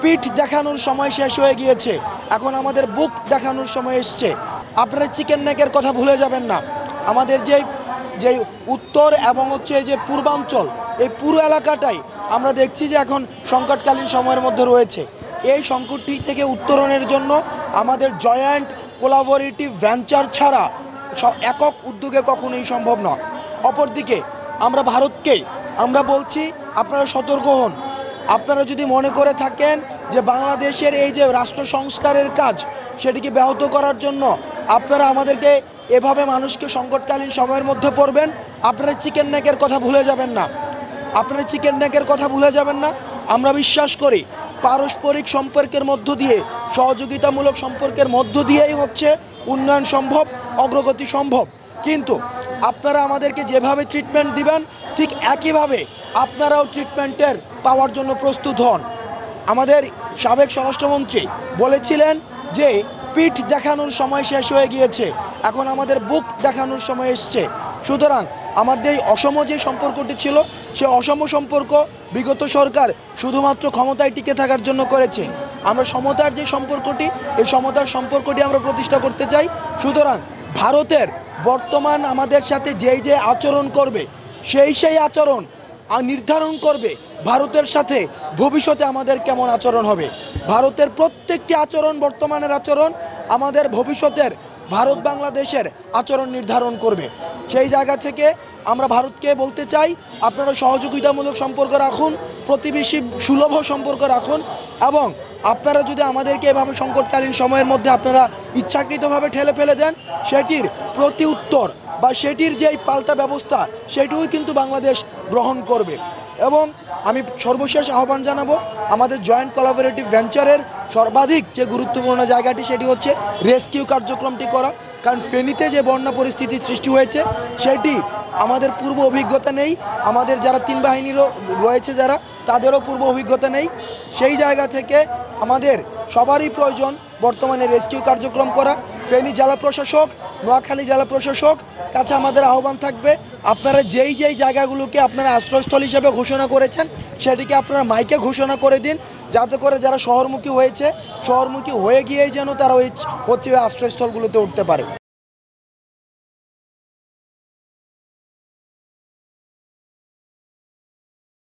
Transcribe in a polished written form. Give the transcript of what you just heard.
পিঠ দেখানোর সময় শেষ হয়ে গিয়েছে, এখন আমাদের বুক দেখানোর সময় এসছে। আপনারা চিকেন নেকের কথা ভুলে যাবেন না। আমাদের যে উত্তর এবং যে পূর্বাঞ্চল, এই পুরো এলাকাটাই আমরা দেখছি যে এখন সংকটকালীন সময়ের মধ্যে রয়েছে। এই সংকটটি থেকে উত্তরণের জন্য আমাদের জয়েন্ট কোলাবোরেটিভ ভেঞ্চার ছাড়া একক উদ্যোগে কখনোই সম্ভব নয়। অপরদিকে আমরা ভারতকে বলছি, আপনারা সতর্ক হন। আপনারা যদি মনে করে থাকেন যে বাংলাদেশের এই যে রাষ্ট্র সংস্কারের কাজ সেটিকে ব্যাহত করার জন্য আপনারা আমাদেরকে এভাবে মানুষকে সংকটকালীন সময়ের মধ্যে পড়বেন, আপনারা চিকেন নেকের কথা ভুলে যাবেন না। আমরা বিশ্বাস করি পারস্পরিক সম্পর্কের মধ্য দিয়ে, সহযোগিতামূলক সম্পর্কের মধ্য দিয়েই উন্নয়ন সম্ভব, অগ্রগতি সম্ভব। কিন্তু আপনারা আমাদেরকে যেভাবে ট্রিটমেন্ট দিবেন ঠিক একইভাবে আপনারাও ট্রিটমেন্টের পাওয়ার জন্য প্রস্তুত হন। আমাদের সাবেক স্বরাষ্ট্রমন্ত্রী বলেছিলেন যে পিঠ দেখানোর সময় শেষ হয়ে গিয়েছে, এখন আমাদের বুক দেখানোর সময় এসছে। সুতরাং আমাদের এই অসম যে সম্পর্কটি ছিল, সে অসম সম্পর্ক বিগত সরকার শুধুমাত্র ক্ষমতায় টিকে থাকার জন্য করেছে। আমরা সমতার যে সম্পর্কটি, এই সমতার সম্পর্কটি আমরা প্রতিষ্ঠা করতে চাই। সুতরাং ভারতের বর্তমান আমাদের সাথে যে আচরণ করবে, সেই আচরণ নির্ধারণ করবে ভারতের সাথে ভবিষ্যতে আমাদের কেমন আচরণ হবে। ভারতের প্রত্যেকটি আচরণ, বর্তমানের আচরণ আমাদের ভবিষ্যতের ভারত বাংলাদেশের আচরণ নির্ধারণ করবে। সেই জায়গা থেকে আমরা ভারতকে বলতে চাই, আপনারা সহযোগিতামূলক সম্পর্ক রাখুন, প্রতিবেশী সুলভ সম্পর্ক রাখুন, এবং আপনারা যদি আমাদেরকে এভাবে সংকটকালীন সময়ের মধ্যে আপনারা ইচ্ছাকৃতভাবে ঠেলে ফেলে দেন, সেটির প্রতি উত্তর বা সেটির যেই পাল্টা ব্যবস্থা সেটিও কিন্তু বাংলাদেশ গ্রহণ করবে। এবং আমি সর্বশেষ আহ্বান জানাবো, আমাদের জয়েন্ট কোলাবোরেটিভ ভেঞ্চারের সর্বাধিক যে গুরুত্বপূর্ণ জায়গাটি সেটি হচ্ছে রেস্কিউ কার্যক্রমটি করা। কারণ ফেনীতে যে বন্যা পরিস্থিতির সৃষ্টি হয়েছে সেটি আমাদের পূর্ব অভিজ্ঞতা নেই, আমাদের যারা তিন বাহিনীরও রয়েছে যারা, তাদেরও পূর্ব অভিজ্ঞতা নেই। সেই জায়গা থেকে আমাদের সবারই প্রয়োজন বর্তমানে রেস্কিউ কার্যক্রম করা। ফেনী জেলা প্রশাসক, নোয়াখালী জেলা প্রশাসক কাছে আমাদের আহ্বান থাকবে, আপনারা যেই জায়গাগুলোকে আপনারা আশ্রয়স্থল হিসেবে ঘোষণা করেছেন সেটিকে আপনারা মাইকে ঘোষণা করে দিন, যাতে করে যারা শহরমুখী হয়ে গিয়েই যেন তারা ওই আশ্রয়স্থলগুলোতে উঠতে পারে।